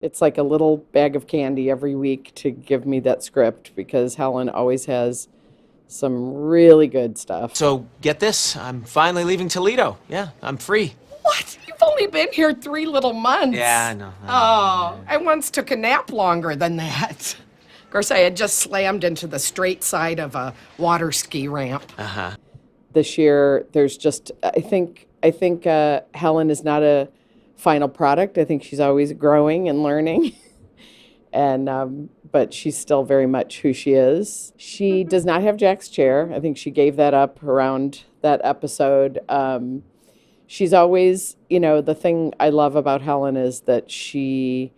It's like a little bag of candy every week to give me that script because Helen always has some really good stuff. So, get this, I'm finally leaving Toledo. Yeah, I'm free. What? You've only been here 3 little months. Yeah, I know. Oh, I once took a nap longer than that. Of course, I had just slammed into the straight side of a water ski ramp. Uh-huh. This year, there's just I think Helen is not a final product. I think she's always growing and learning, and but she's still very much who she is. She does not have Jack's chair. I think she gave that up around that episode. She's always, the thing I love about Helen is that she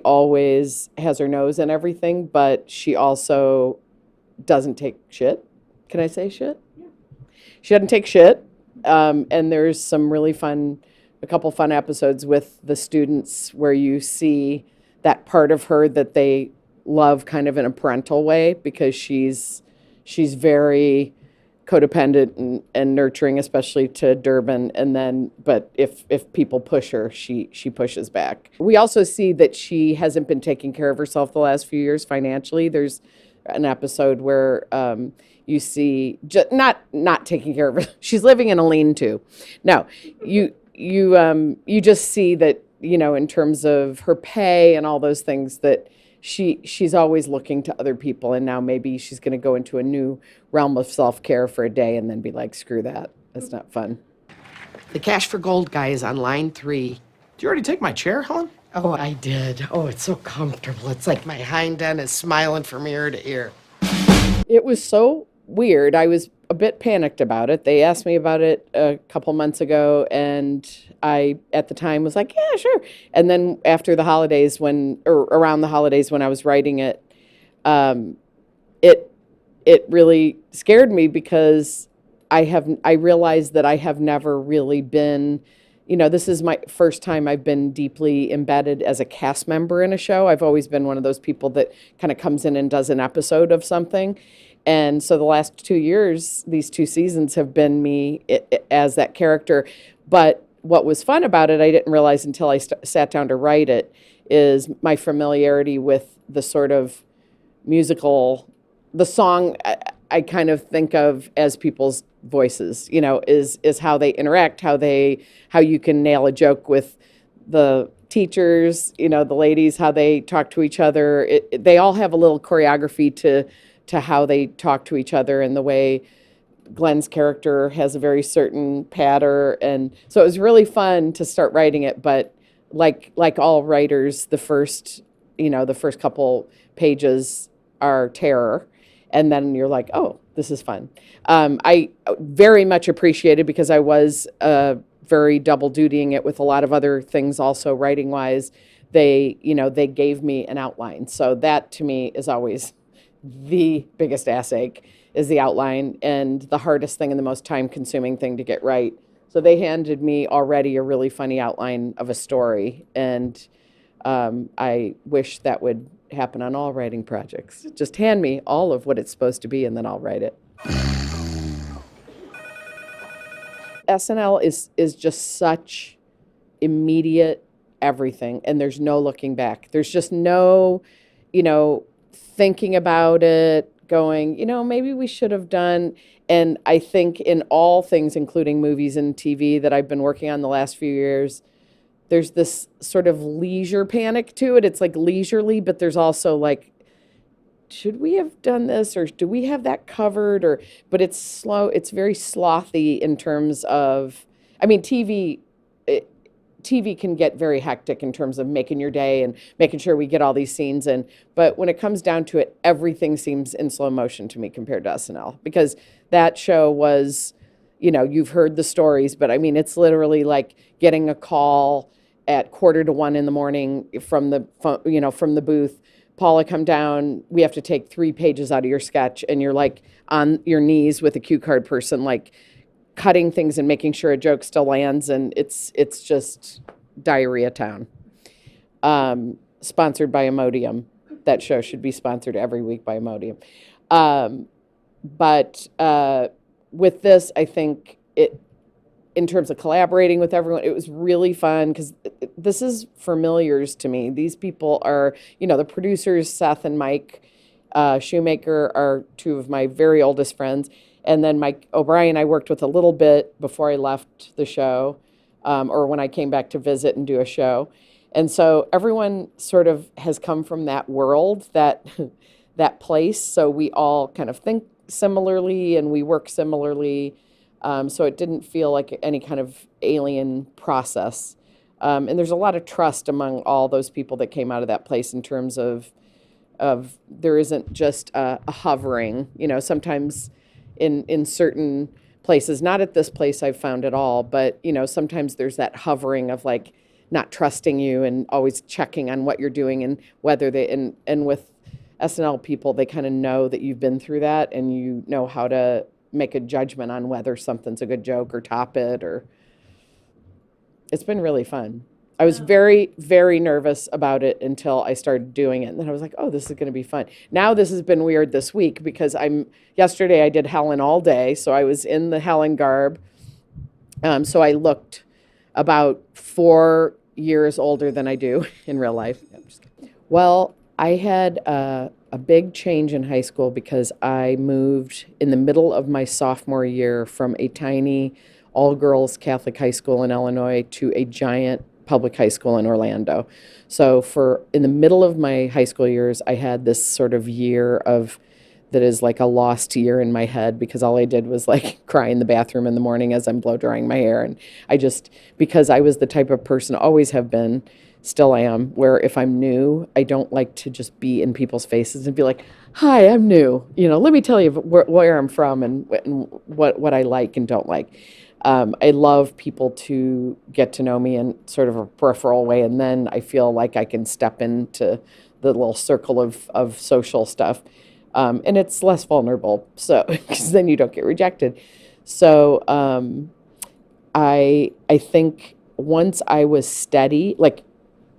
always has her nose in everything, but she also doesn't take shit. Can I say shit? She doesn't take shit. And there's some really a couple fun episodes with the students where you see that part of her that they love kind of in a parental way because she's very codependent and nurturing, especially to Durbin. And then, but if people push her, she pushes back. We also see that she hasn't been taking care of herself the last few years financially. There's an episode where you see not taking care of her. She's living in a lean-to. No, you just see that in terms of her pay and all those things that she's always looking to other people, and now maybe she's going to go into a new realm of self-care for a day and then be like, screw that. That's not fun. The Cash for Gold guy is on line 3. Did you already take my chair, Helen? Oh, I did. Oh, it's so comfortable. It's like my hind end is smiling from ear to ear. It was so weird. I was a bit panicked about it. They asked me about it a couple months ago, and I, at the time, was like, yeah, sure. And then after the holidays, or around the holidays when I was writing it, um, it really scared me because I realized that I have never really been, this is my first time I've been deeply embedded as a cast member in a show. I've always been one of those people that kind of comes in and does an episode of something. And so the last 2 years, these 2 seasons have been me as that character. But what was fun about it, I didn't realize until I sat down to write it, is my familiarity with the sort of musical, the song I kind of think of as people's voices, is how they interact, how you can nail a joke with the teachers, the ladies, how they talk to each other. They all have a little choreography to how they talk to each other, and the way Glenn's character has a very certain patter. And so it was really fun to start writing it, but like all writers, the first couple pages are terror, and then you're like, oh, this is fun. I very much appreciated, because I was very double dutying it with a lot of other things also writing wise. They gave me an outline, so that to me is always the biggest ass ache, is the outline, and the hardest thing and the most time consuming thing to get right. So they handed me already a really funny outline of a story, and I wish that would happen on all writing projects. Just hand me all of what it's supposed to be, and then I'll write it. SNL is just such immediate everything, and there's no looking back. There's just no, thinking about it, going, maybe we should have done. And I think in all things, including movies and TV that I've been working on the last few years, there's this sort of leisure panic to it. It's like leisurely, but there's also like, should we have done this, or do we have that covered? But it's slow. It's very slothy in terms of, TV can get very hectic in terms of making your day and making sure we get all these scenes in. But when it comes down to it, everything seems in slow motion to me compared to SNL, because that show was, you've heard the stories, but it's literally like getting a call at 1:45 in the morning from the booth. Paula, come down. We have to take 3 pages out of your sketch, and you're like on your knees with a cue card person, like cutting things and making sure a joke still lands, and it's just diarrhea town. Sponsored by Imodium. That show should be sponsored every week by Imodium. But with this, I think in terms of collaborating with everyone, it was really fun because this is familiars to me. These people are, the producers, Seth and Mike Shoemaker, are two of my very oldest friends. And then Mike O'Brien, I worked with a little bit before I left the show, or when I came back to visit and do a show. And so everyone sort of has come from that world, that that place. So we all kind of think similarly and we work similarly. So it didn't feel like any kind of alien process. And there's a lot of trust among all those people that came out of that place in terms of there isn't just a hovering, sometimes in certain places, not at this place I've found at all, but, sometimes there's that hovering of like not trusting you and always checking on what you're doing and whether and with SNL people, they kind of know that you've been through that and you know how to make a judgment on whether something's a good joke or top it, or it's been really fun. I was very, very nervous about it until I started doing it. And then I was like, oh, this is going to be fun. Now this has been weird this week because yesterday I did Helen all day. So I was in the Helen garb. So I looked about 4 years older than I do in real life. No, I'm just kidding. Well, I had a big change in high school because I moved in the middle of my sophomore year from a tiny all-girls Catholic high school in Illinois to a giant public high school in Orlando. So in the middle of my high school years, I had this sort of year that is like a lost year in my head because all I did was like cry in the bathroom in the morning as I'm blow drying my hair. And because I was the type of person, always have been, still am, where if I'm new, I don't like to just be in people's faces and be like, hi, I'm new. Let me tell you where I'm from and what I like and don't like. I love people to get to know me in sort of a peripheral way, and then I feel like I can step into the little circle of social stuff, and it's less vulnerable. So because then you don't get rejected. So I think once I was steady, like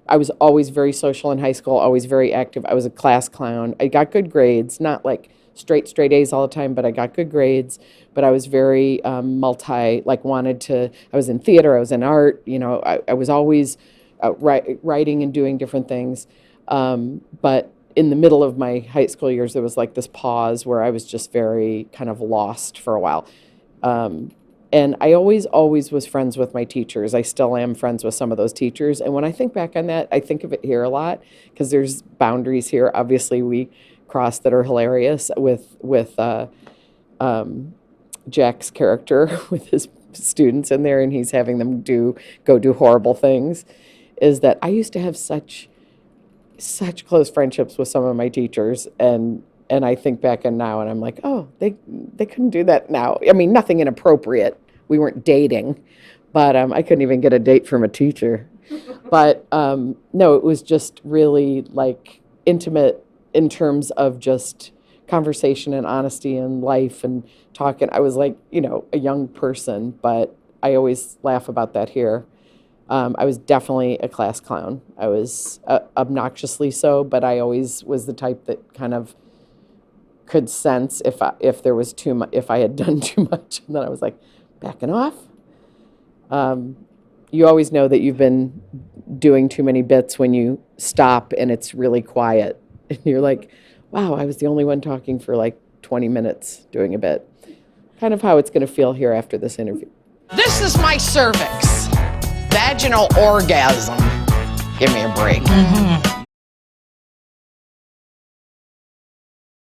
I was always very social in high school, always very active. I was a class clown. I got good grades, not like straight A's all the time, but I got good grades. But I was very I was in theater, I was in art, I was always writing and doing different things. But in the middle of my high school years, there was like this pause where I was just very kind of lost for a while. And I always was friends with my teachers. I still am friends with some of those teachers. And when I think back on that, I think of it here a lot because there's boundaries here. Obviously, we cross that are hilarious with Jack's character with his students in there, and he's having them go do horrible things. Is that I used to have such close friendships with some of my teachers, and I think back on now, and I'm like, oh, they couldn't do that now. I mean, nothing inappropriate. We weren't dating, but I couldn't even get a date from a teacher. But no, it was just really like intimate in terms of just conversation and honesty and life and talking. I was like, a young person, but I always laugh about that here. I was definitely a class clown. I was obnoxiously so, but I always was the type that kind of could sense if there was too much, if I had done too much, and then I was like, backing off. You always know that you've been doing too many bits when you stop and it's really quiet. And you're like, wow, I was the only one talking for like 20 minutes doing a bit. Kind of how it's going to feel here after this interview. This is my cervix. Vaginal orgasm. Give me a break. Mm-hmm.